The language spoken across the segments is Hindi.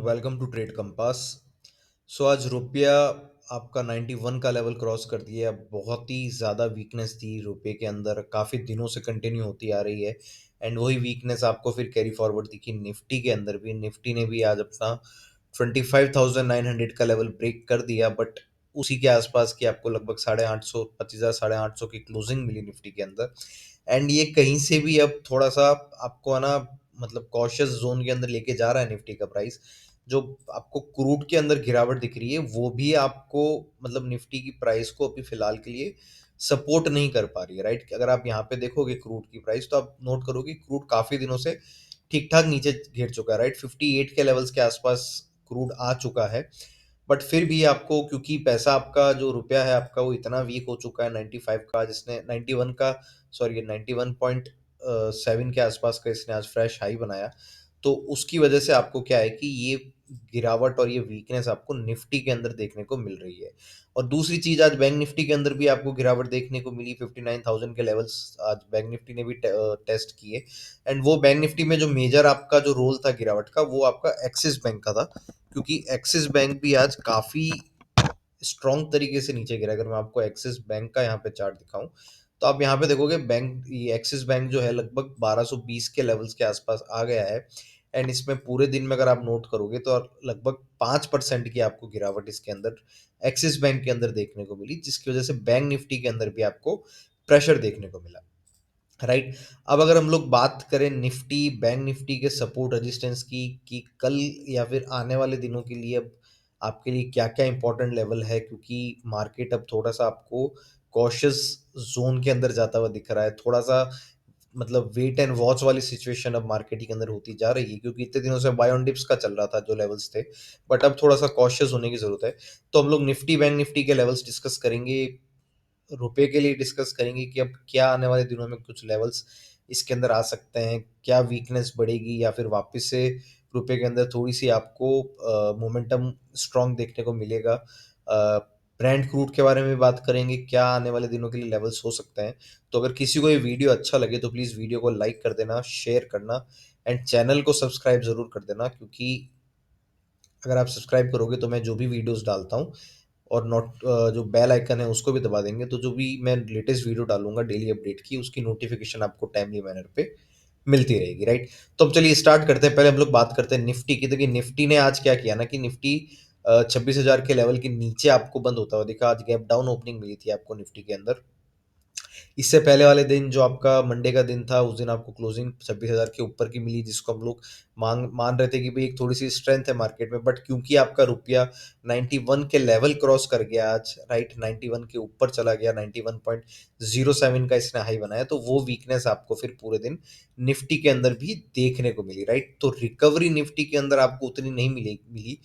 Welcome to trade compass. आज रुपया आपका 91 का लेवल क्रॉस कर दिया। बहुत ही ज़्यादा वीकनेस थी रुपये के अंदर, काफ़ी दिनों से कंटिन्यू होती आ रही है। एंड वही वीकनेस आपको फिर कैरी फॉरवर्ड दिखी निफ्टी के अंदर भी। निफ्टी ने भी आज अपना 25,900 का लेवल ब्रेक कर दिया, बट उसी के आसपास की आपको लगभग 850, 25,000, 850 की क्लोजिंग मिली निफ्टी के अंदर। एंड ये कहीं से भी अब थोड़ा सा आपको है ना, मतलब कॉशियस जोन के अंदर लेके जा रहा है निफ्टी का प्राइस। जो आपको क्रूड के अंदर गिरावट दिख रही है वो भी आपको, मतलब निफ्टी की प्राइस को अभी फिलहाल के लिए सपोर्ट नहीं कर पा रही है, राइट। अगर आप यहाँ पे देखोगे क्रूड की प्राइस तो आप नोट करोगे क्रूड काफी दिनों से ठीक ठाक नीचे गिर चुका है, राइट। 58 के लेवल्स के आसपास क्रूड आ चुका है। बट फिर भी आपको, क्योंकि पैसा आपका जो रुपया है आपका वो इतना वीक हो चुका है 95 का, जिसने 91 का, सॉरी 91.7 के आसपास का इसने आज फ्रेश हाई बनाया। तो उसकी वजह से आपको क्या है कि ये गिरावट और ये वीकनेस आपको निफ्टी के अंदर देखने को मिल रही है। और दूसरी चीज, आज बैंक निफ्टी के अंदर भी आपको गिरावट देखने को मिली। 59,000 के लेवल्स आज बैंक निफ्टी ने भी टेस्ट किए। एंड वो बैंक निफ्टी में जो मेजर आपका जो रोल था गिरावट का, वो आपका एक्सिस बैंक का था। क्योंकि एक्सिस बैंक भी आज काफी स्ट्रॉन्ग तरीके से नीचे गिरा। अगर मैं आपको एक्सिस बैंक का यहाँ पे चार्ट दिखाऊं तो आप यहाँ पे देखोगे बैंक, ये एक्सिस बैंक जो है लगभग 1220 के लेवल्स के आसपास आ गया है। एंड इसमें पूरे दिन में अगर आप नोट करोगे तो लगभग 5% की आपको गिरावट इसके अंदर एक्सिस बैंक के अंदर देखने को मिली, जिसकी वजह से बैंक निफ्टी के अंदर भी आपको प्रेशर देखने को मिला, राइट। अब अगर हम लोग बात करें निफ्टी, बैंक निफ्टी के सपोर्ट रेजिस्टेंस की, कि कल या फिर आने वाले दिनों के लिए अब आपके लिए क्या क्या इंपॉर्टेंट लेवल है, क्योंकि मार्केट अब थोड़ा सा आपको कॉशियस जोन के अंदर जाता हुआ दिख रहा है। थोड़ा सा मतलब वेट एंड वॉच वाली सिचुएशन अब मार्केट के अंदर होती जा रही है, क्योंकि इतने दिनों से बाय ऑन डिप्स का चल रहा था जो लेवल्स थे। बट अब थोड़ा सा कॉशियस होने की जरूरत है। तो हम लोग निफ्टी बैंक निफ्टी के लेवल्स डिस्कस करेंगे, रुपए के लिए डिस्कस करेंगे कि अब क्या आने वाले दिनों में कुछ लेवल्स इसके अंदर आ सकते हैं, क्या वीकनेस बढ़ेगी या फिर वापस से रुपए के अंदर थोड़ी सी आपको मोमेंटम स्ट्रांग देखने को मिलेगा। ब्रांड क्रूड के बारे में बात करेंगे, क्या आने वाले दिनों के लिए लेवल्स हो सकते हैं। तो अगर किसी को ये वीडियो अच्छा लगे तो प्लीज़ वीडियो को लाइक कर देना, शेयर करना, एंड चैनल को सब्सक्राइब ज़रूर कर देना। क्योंकि अगर आप सब्सक्राइब करोगे तो मैं जो भी वीडियोस डालता हूँ, और जो बेल आइकन है उसको भी दबा देंगे, तो जो भी मैं लेटेस्ट वीडियो डालूंगा डेली अपडेट की, उसकी नोटिफिकेशन आपको टाइमली मैनर पे मिलती रहेगी, राइट। तो अब चलिए स्टार्ट करते हैं। पहले हम लोग बात करते हैं निफ्टी की। देखिए निफ्टी ने आज क्या किया ना, कि निफ्टी 26,000 के लेवल के नीचे आपको बंद होता हुआ दिखा। आज गैप डाउन ओपनिंग मिली थी आपको निफ्टी के अंदर। इससे पहले वाले दिन जो आपका मंडे का दिन था, उस दिन आपको क्लोजिंग 26,000 के ऊपर की मिली, जिसको हम लोग मान रहे थे कि भाई एक थोड़ी सी स्ट्रेंथ है मार्केट में। बट क्योंकि आपका रुपया 91 के लेवल क्रॉस कर गया आज, राइट, 91 के ऊपर चला गया, 91.07 का इसने हाई बनाया, तो वो वीकनेस आपको फिर पूरे दिन निफ्टी के अंदर भी देखने को मिली, राइट। तो रिकवरी निफ्टी के अंदर आपको उतनी नहीं मिली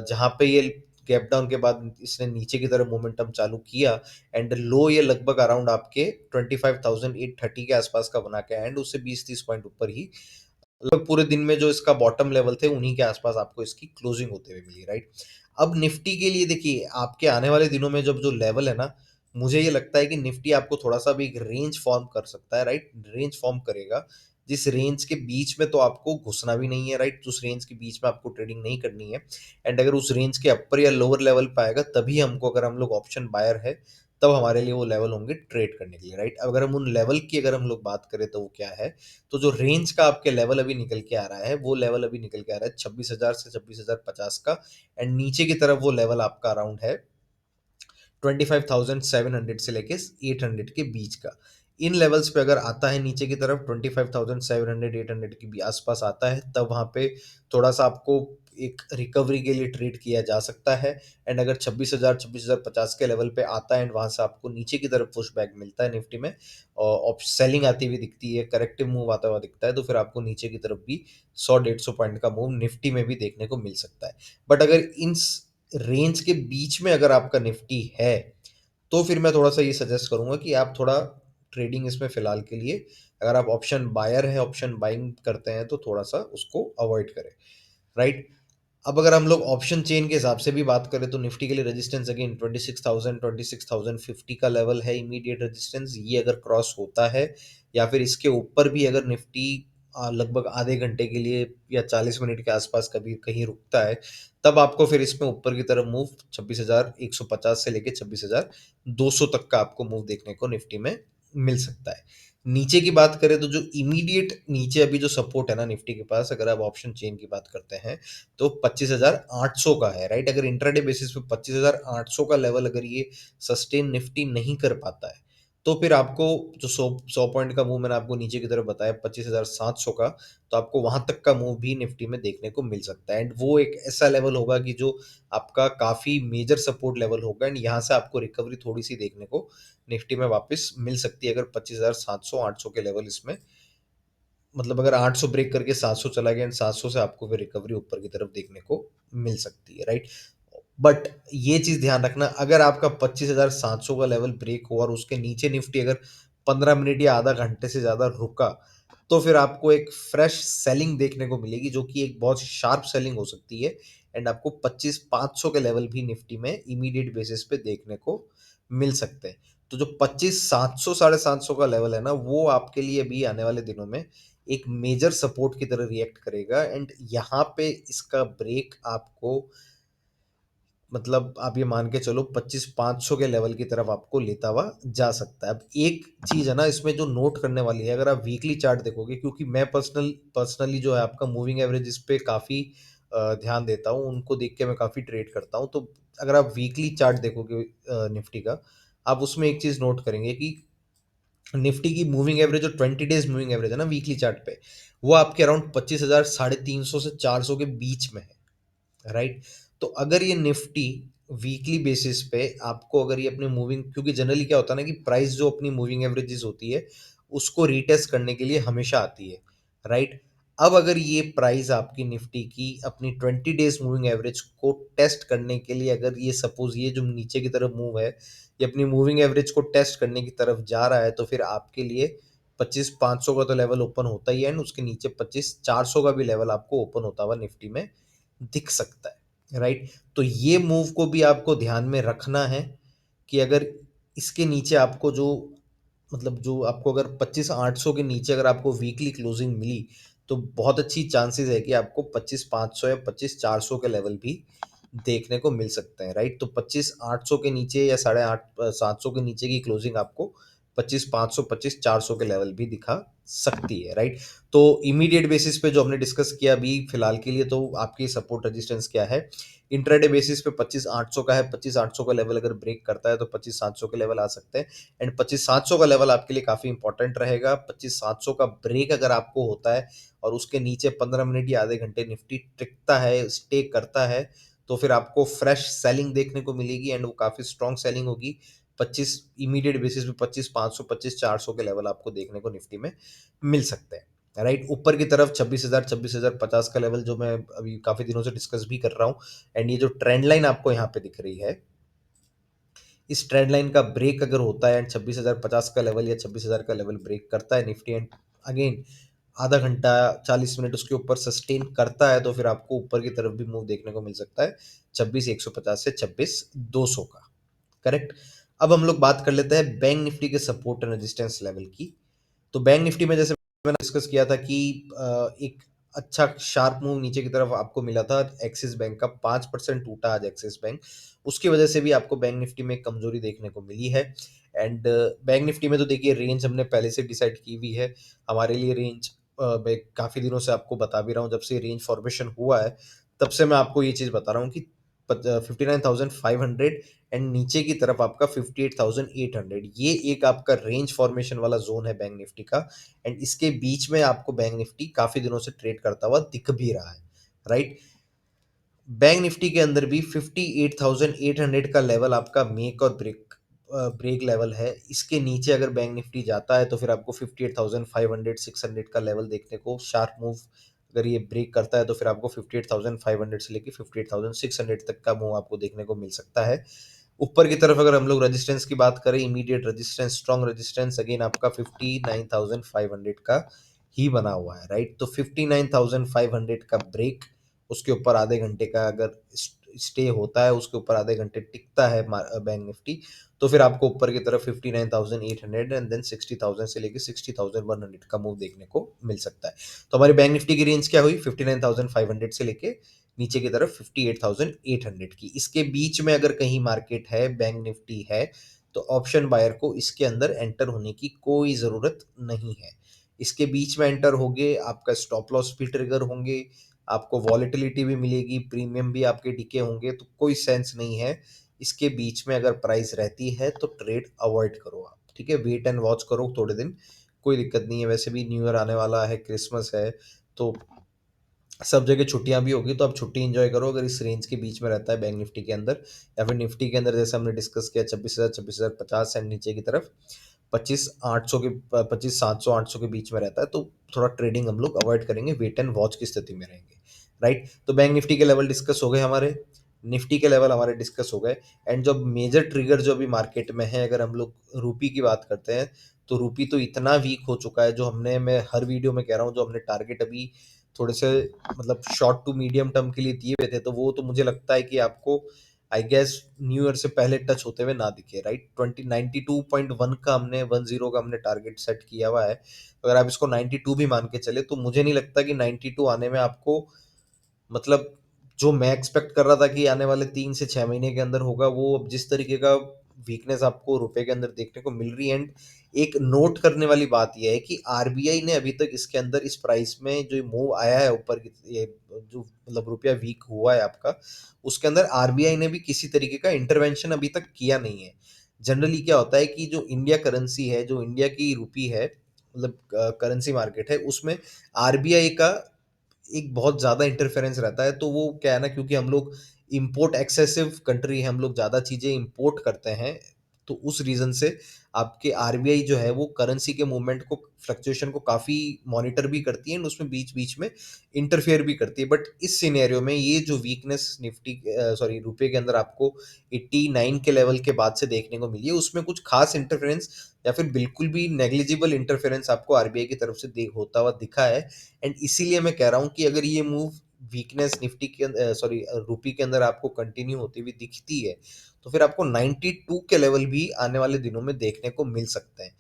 जहां पे ये गैप डाउन के बाद इसने नीचे की तरफ मोमेंटम चालू किया। एंड लो ये लगभग अराउंड आपके 25,830 के आसपास का बना के, एंड उससे 20-30 पॉइंट ऊपर ही लगभग पूरे दिन में जो इसका बॉटम लेवल थे उन्हीं के आसपास आपको इसकी क्लोजिंग होते हुए मिली, राइट। अब निफ्टी के लिए देखिए, आपके आने वाले दिनों में जब जो लेवल है ना, मुझे ये लगता है कि निफ्टी आपको थोड़ा सा भी एक रेंज फॉर्म कर सकता है, राइट। रेंज फॉर्म करेगा, जिस रेंज के बीच में तो आपको घुसना भी नहीं है, राइट। उस रेंज के बीच में आपको ट्रेडिंग नहीं करनी है। एंड अगर उस रेंज के अपर या लोअर लेवल पे आएगा तभी हमको, अगर हम लोग ऑप्शन बायर है, तब हमारे लिए वो लेवल होंगे ट्रेड करने के लिए, राइट। अगर हम उन लेवल की अगर हम लोग बात करें तो वो क्या है, तो जो रेंज का आपके लेवल अभी निकल के आ रहा है, वो लेवल अभी निकल के आ रहा है 26,000 से 26,050 का। एंड नीचे की तरफ वो लेवल आपका अराउंड है 25,700 से लेके 800 के बीच का। इन लेवल्स पे अगर आता है नीचे की तरफ 25,700 800 के भी आसपास आता है, तब वहां पे थोड़ा सा आपको एक रिकवरी के लिए ट्रेड किया जा सकता है। एंड अगर 26,000 26,050 के लेवल पे आता है एंड वहां से आपको नीचे की तरफ पुश बैक मिलता है निफ्टी में, और सेलिंग आती हुई दिखती है, करेक्टिव मूव आता हुआ दिखता है, तो फिर आपको नीचे की तरफ भी 100-150 पॉइंट का मूव निफ्टी में भी देखने को मिल सकता है। बट अगर इन रेंज के बीच में अगर आपका निफ्टी है, तो फिर मैं थोड़ा सा ये सजेस्ट करूंगा कि आप थोड़ा ट्रेडिंग इसमें फिलहाल के लिए, अगर आप ऑप्शन बायर है, ऑप्शन बाइंग करते हैं, तो थोड़ा सा उसको अवॉइड करें, राइट। अब अगर हम लोग ऑप्शन चेन के हिसाब से भी बात करें तो निफ्टी के लिए रेजिस्टेंस अगेन 26,000 26,050 का लेवल है इमीडिएट रेजिस्टेंस। ये अगर क्रॉस होता है या फिर इसके ऊपर भी अगर निफ्टी लगभग आधे घंटे के लिए या 40 मिनट के आसपास कभी कहीं रुकता है, तब आपको फिर इसमें ऊपर की तरफ मूव 26,150 से लेके 26,200 तक का आपको मूव देखने को निफ्टी में मिल सकता है। नीचे की बात करें तो जो इमीडिएट नीचे अभी जो सपोर्ट है ना निफ्टी के पास, अगर आप ऑप्शन चेन की बात करते हैं तो 25,800 का है, राइट। अगर इंट्राडे बेसिस पे 25,800 का लेवल अगर ये सस्टेन निफ्टी नहीं कर पाता है, तो फिर आपको जो 100 पॉइंट का मूव मैंने आपको नीचे की तरफ बताया 25,700 का, तो आपको वहां तक का मूव भी निफ्टी में देखने को मिल सकता है। एंड वो एक ऐसा लेवल होगा कि जो आपका काफी मेजर सपोर्ट लेवल होगा, एंड यहाँ से आपको रिकवरी थोड़ी सी देखने को निफ्टी में वापस मिल सकती है, अगर 25,700 800 के लेवल इसमें, मतलब अगर 800 ब्रेक करके 700 चला गया, एंड 700 से आपको फिर रिकवरी ऊपर की तरफ देखने को मिल सकती है, राइट। बट ये चीज ध्यान रखना, अगर आपका 25,700 का लेवल ब्रेक हो और उसके नीचे निफ्टी अगर 15 मिनट या आधा घंटे से ज्यादा रुका, तो फिर आपको एक फ्रेश सेलिंग देखने को मिलेगी, जो कि एक बहुत शार्प सेलिंग हो सकती है। एंड आपको 25,500 के लेवल भी निफ्टी में इमीडिएट बेसिस पे देखने को मिल सकते हैं। तो जो 25,700 750 का लेवल है ना, वो आपके लिए भी आने वाले दिनों में एक मेजर सपोर्ट की तरह रिएक्ट करेगा, एंड यहाँ पे इसका ब्रेक आपको, मतलब आप ये मान के चलो 25,500 के लेवल की तरफ आपको लेता हुआ जा सकता है। अब एक चीज है ना इसमें जो नोट करने वाली है, अगर आप वीकली चार्ट देखोगे, क्योंकि मैं पर्सनली जो है आपका मूविंग एवरेज इस पे काफी ध्यान देता हूँ, उनको देख के मैं काफी ट्रेड करता हूँ। तो अगर आप वीकली चार्ट देखोगे निफ्टी का, आप उसमें एक चीज नोट करेंगे कि निफ्टी की मूविंग एवरेज, जो 20 डेज मूविंग एवरेज है ना वीकली चार्ट पे, वो आपके अराउंड 25,000 350 से 400 के बीच में है, राइट। तो अगर ये निफ्टी वीकली बेसिस पे आपको, अगर ये अपने मूविंग, क्योंकि जनरली क्या होता है ना कि प्राइस जो अपनी मूविंग एवरेजेस होती है उसको रीटेस्ट करने के लिए हमेशा आती है, राइट। अब अगर ये प्राइस आपकी निफ्टी की अपनी 20 डेज मूविंग एवरेज को टेस्ट करने के लिए, अगर ये सपोज ये जो नीचे की तरफ मूव है ये अपनी मूविंग एवरेज को टेस्ट करने की तरफ जा रहा है, तो फिर आपके लिए 25,500 का तो लेवल ओपन होता ही है, एंड उसके नीचे 25,400 का भी लेवल आपको ओपन होता हुआ निफ्टी में दिख सकता है, राइट। तो ये मूव को भी आपको ध्यान में रखना है कि अगर इसके नीचे आपको जो, मतलब जो आपको अगर 25,800 के नीचे अगर आपको वीकली क्लोजिंग मिली, तो बहुत अच्छी चांसेस है कि आपको 25,500 या 25,400 के लेवल भी देखने को मिल सकते हैं, राइट। तो 25,800 के नीचे या 8,500 700 के नीचे की क्लोजिंग आपको 25,500 25,400 के लेवल भी दिखा सकती है, राइट। तो इमीडिएट बेसिस पे जो हमने डिस्कस किया अभी फिलहाल के लिए, तो आपकी सपोर्ट रेजिस्टेंस क्या है, इंट्राडे बेसिस पे 25,800 का है। 25,800 का लेवल अगर ब्रेक करता है तो 25,700 के लेवल आ सकते हैं, एंड 25,700 का लेवल आपके लिए काफी इंपॉर्टेंट रहेगा। 25,700 का ब्रेक अगर आपको होता है और उसके नीचे 15 मिनट या आधे घंटे निफ्टी टिकता है, स्टे करता है, तो फिर आपको फ्रेश सेलिंग देखने को मिलेगी, एंड वो काफी स्ट्रॉन्ग सेलिंग होगी। 25 इमीडिएट बेसिस पे 25,500 25,400 के लेवल आपको देखने को निफ्टी में मिल सकते हैं, राइट। ऊपर की तरफ 26,000 26,050 का लेवल जो मैं अभी काफी दिनों से डिस्कस भी कर रहा हूँ, एंड ये जो ट्रेंड लाइन आपको यहाँ पे दिख रही है, इस ट्रेंड लाइन का ब्रेक अगर होता है एंड 26,050 का लेवल या 26,000 का लेवल ब्रेक करता है निफ्टी, एंड अगेन आधा घंटा 40 मिनट उसके ऊपर सस्टेन करता है, तो फिर आपको ऊपर की तरफ भी मूव देखने को मिल सकता है 26,150 से 26,200 का, करेक्ट। अब हम लोग बात कर लेते हैं बैंक निफ्टी के सपोर्ट एंड रेजिस्टेंस लेवल की। तो बैंक निफ्टी में जैसे मैंने डिस्कस किया था कि एक अच्छा शार्प मूव नीचे की तरफ आपको मिला था, एक्सिस बैंक का 5% टूटा आज एक्सिस बैंक, उसकी वजह से भी आपको बैंक निफ्टी में कमजोरी देखने को मिली है। एंड बैंक निफ्टी में तो देखिए रेंज हमने पहले से डिसाइड की हुई है, हमारे लिए रेंज, मैं काफी दिनों से आपको बता भी रहा हूँ, जब से रेंज फॉर्मेशन हुआ है तब से मैं आपको ये चीज बता रहा हूँ कि 59,500 एंड नीचे की तरफ आपका 58,800, ये एक आपका रेंज फॉर्मेशन वाला जोन है बैंक निफ्टी का, एंड इसके बीच में आपको बैंक निफ्टी काफी दिनों से ट्रेड करता हुआ दिख भी रहा है, राइट। बैंक निफ्टी के अंदर भी 58,800 का लेवल आपका मेक और ब्रेक लेवल है। इसके नीचे अगर बैंक निफ्टी जाता है तो फिर आपको 58,500 600 का लेवल देखने को, शार्प मूव अगर ये ब्रेक करता है तो फिर आपको 58,500 से लेके 58,600 तक का मूव आपको देखने को मिल सकता है। ऊपर की तरफ अगर हम लोग रेजिस्टेंस की बात करें, immediate resistance, strong resistance again आपका 59,500 का ही बना हुआ है, राइट। तो 59,500 का ब्रेक, उसके ऊपर आधे घंटे का अगर स्टे होता है, उसके ऊपर आधे घंटे टिकता है बैंक निफ्टी, तो फिर आपको ऊपर की तरफ 59,800 एंड देन 60,000 से लेके 60,100 का मूव देखने को मिल सकता है। तो हमारी बैंक निफ्टी की रेंज क्या हुई, 59,500 से लेके नीचे की तरफ 58,800 की। इसके बीच में अगर कहीं मार्केट है, बैंक निफ्टी है, तो ऑप्शन बायर को इसके अंदर एंटर होने की कोई ज़रूरत नहीं है। इसके बीच में एंटर होगे, आपका स्टॉप लॉस भी ट्रिगर होंगे, आपको वॉलेटिलिटी भी मिलेगी, प्रीमियम भी आपके डिके होंगे, तो कोई सेंस नहीं है। इसके बीच में अगर प्राइस रहती है तो ट्रेड अवॉइड करो आप, ठीक है? वेट एंड वॉच करो थोड़े दिन, कोई दिक्कत नहीं है। वैसे भी न्यू ईयर आने वाला है, क्रिसमस है, तो सब जगह छुट्टियां भी होगी, तो आप छुट्टी एंजॉय करो अगर इस रेंज के बीच में रहता है बैंक निफ्टी के अंदर, या फिर निफ्टी के अंदर जैसे हमने डिस्कस किया 26,000 26,050 एंड नीचे की तरफ 25,800 के 25,700 800 के बीच में रहता है, तो थोड़ा ट्रेडिंग हम लोग अवॉइड करेंगे, वेट एंड वॉच की स्थिति में रहेंगे, राइट? तो बैंक निफ्टी के लेवल डिस्कस हो गए हमारे, निफ्टी के लेवल हमारे डिस्कस हो गए। एंड जो मेजर ट्रिगर जो अभी मार्केट में है, अगर हम लोग रूपी की बात करते हैं, तो रूपी तो इतना वीक हो चुका है, जो हमने, मैं हर वीडियो में कह रहा हूँ, जो हमने टारगेट अभी थोड़े से मतलब शॉर्ट टू मीडियम टर्म के लिए दिए हुए थे, तो वो तो मुझे लगता है कि आपको आई गेस न्यू ईयर से पहले टच होते हुए ना दिखे, राइट? 92.1 का हमने 10 का हमने टारगेट सेट किया हुआ है। अगर आप इसको 92 भी मान के चले, तो मुझे नहीं लगता कि 92 आने में आपको, मतलब जो मैं एक्सपेक्ट कर रहा था कि आने वाले 3 से 6 महीने के अंदर होगा, वो अब जिस तरीके का वीकनेस आपको रुपए के अंदर देखने को मिल रही है। एंड एक नोट करने वाली बात यह है कि आरबीआई ने अभी तक इसके अंदर इस प्राइस में जो मूव आया है ऊपर की, ये जो मतलब रुपया वीक हुआ है आपका, उसके अंदर आरबीआई ने भी किसी तरीके का इंटरवेंशन अभी तक किया नहीं है। जनरली क्या होता है कि जो इंडिया करेंसी है, जो इंडिया की रुपी है, मतलब करेंसी मार्केट है, उसमें आरबीआई का एक बहुत ज़्यादा इंटरफेरेंस रहता है। तो वो क्या है ना, क्योंकि हम लोग इम्पोर्ट एक्सेसिव कंट्री है, हम लोग ज़्यादा चीज़ें इम्पोर्ट करते हैं, तो उस रीज़न से आपके आरबीआई जो है वो करेंसी के मूवमेंट को, फ्लक्चुएशन को काफ़ी मॉनिटर भी करती है, एंड उसमें बीच बीच में इंटरफेयर भी करती है। बट इस सिनेरियो में ये जो वीकनेस निफ्टी, सॉरी, रुपए के अंदर आपको 89 के लेवल के बाद से देखने को मिली है, उसमें कुछ खास इंटरफेरेंस या फिर बिल्कुल भी नेग्लिजिबल इंटरफेरेंस आपको आरबीआई की तरफ से होता हुआ दिखा है। एंड इसीलिए मैं कह रहा हूँ कि अगर ये मूव वीकनेस निफ्टी के, सॉरी, रुपी के अंदर आपको कंटिन्यू होती हुई दिखती है, तो फिर आपको 92 के लेवल भी आने वाले दिनों में देखने को मिल सकते हैं।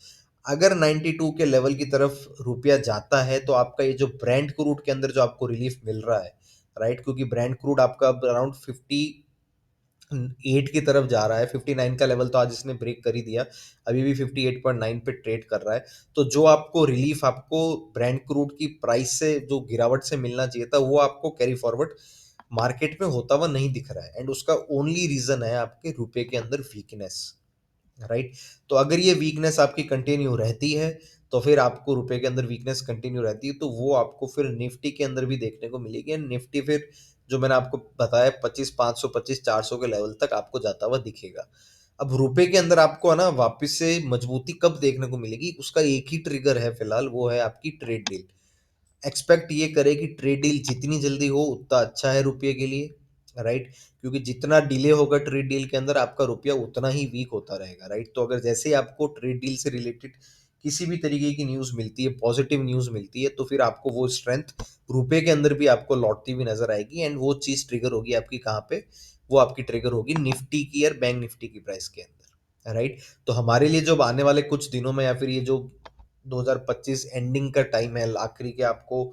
अगर 92 के लेवल की तरफ रुपया जाता है, तो आपका ये जो ब्रांड क्रूड के अंदर जो आपको रिलीफ मिल रहा है, राइट, क्योंकि ब्रांड क्रूड आपका अराउंड 58 की तरफ जा रहा है, 59 का लेवल तो आज इसने ब्रेक कर ही दिया, अभी भी 58.9 पे ट्रेड कर रहा है। तो जो आपको रिलीफ आपको ब्रांड क्रूड की प्राइस से, जो गिरावट से मिलना चाहिए था, वो आपको कैरी फॉरवर्ड मार्केट में होता हुआ नहीं दिख रहा है, एंड उसका ओनली रीजन है आपके रुपए के अंदर वीकनेस, राइट? तो अगर ये वीकनेस आपकी कंटिन्यू रहती है, तो फिर आपको रुपए के अंदर वीकनेस कंटिन्यू रहती है, तो वो आपको फिर निफ्टी के अंदर भी देखने को मिलेगी। एंड निफ्टी फिर जो मैंने आपको बताया 25,500 25,400 के लेवल तक आपको जाता हुआ दिखेगा। अब रुपए के अंदर आपको है ना वापस से मजबूती कब देखने को मिलेगी, उसका एक ही ट्रिगर है फिलहाल, वो है आपकी ट्रेड डील। एक्सपेक्ट ये करे कि ट्रेड डील जितनी जल्दी हो उतना अच्छा है रुपये के लिए, राइट? क्योंकि जितना डिले होगा ट्रेड डील के अंदर, आपका रुपया उतना ही वीक होता रहेगा, राइट? तो अगर जैसे ही आपको ट्रेड डील से रिलेटेड किसी भी तरीके की न्यूज़ मिलती है, पॉजिटिव न्यूज़ मिलती है, तो फिर आपको वो स्ट्रेंथ रुपये के अंदर भी आपको लौटती हुई नजर आएगी, एंड वो चीज़ ट्रिगर होगी आपकी कहाँ पे, वो आपकी ट्रिगर होगी निफ्टी की और बैंक निफ्टी की प्राइस के अंदर, राइट? तो हमारे लिए जो आने वाले कुछ दिनों में, या फिर ये जो 2025 एंडिंग का टाइम है, आखिरी के आपको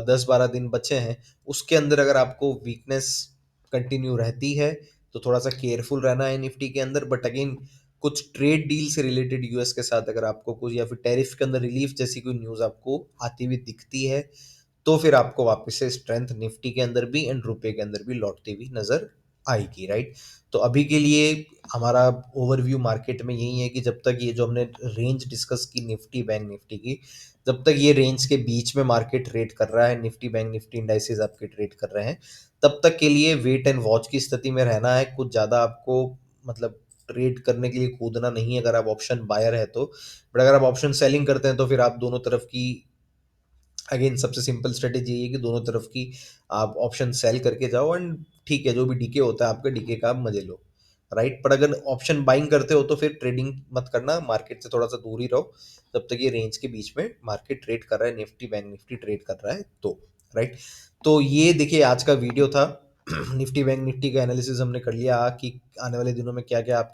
10-12 दिन बचे हैं, उसके अंदर अगर आपको वीकनेस कंटिन्यू रहती है, तो थोड़ा सा केयरफुल रहना है निफ्टी के अंदर। बट अगेन, कुछ ट्रेड डील से रिलेटेड यूएस के साथ अगर आपको कुछ, या फिर टैरिफ के अंदर रिलीफ जैसी कोई न्यूज़ आपको आती हुई दिखती है, तो फिर आपको वापस से स्ट्रेंथ निफ्टी के अंदर भी एंड रुपए के अंदर भी लौटती हुई नजर आएगी, राइट? तो अभी के लिए हमारा ओवरव्यू मार्केट में यही है कि जब तक ये जो हमने रेंज डिस्कस की निफ्टी बैंक निफ्टी की, जब तक ये रेंज के बीच में मार्केट ट्रेड कर रहा है, निफ्टी बैंक निफ्टी इंडाइसेस आपके ट्रेड कर रहे हैं, तब तक के लिए वेट एंड वॉच की स्थिति में रहना है। कुछ ज़्यादा आपको, मतलब ट्रेड करने के लिए कूदना नहीं है, अगर आप ऑप्शन बायर है तो। बट अगर आप ऑप्शन सेलिंग करते हैं, तो फिर आप दोनों तरफ की, अगेन सबसे सिंपल स्ट्रेटेजी यही है कि दोनों तरफ की आप ऑप्शन सेल करके जाओ, एंड ठीक है, जो भी डीके होता है आपका, डीके का आप मजे लो, राइट? पर अगर ऑप्शन बाइंग करते हो, तो फिर ट्रेडिंग मत करना, मार्केट से थोड़ा सा दूर ही रहो जब तक ये रेंज के बीच में मार्केट ट्रेड कर रहा है, निफ्टी बैंक निफ्टी ट्रेड कर रहा है, तो राइट। तो ये देखिए आज का वीडियो था। निफ्टी बैंक निफ्टी का एनालिसिस हमने कर लिया कि आने वाले दिनों में क्या-क्या आप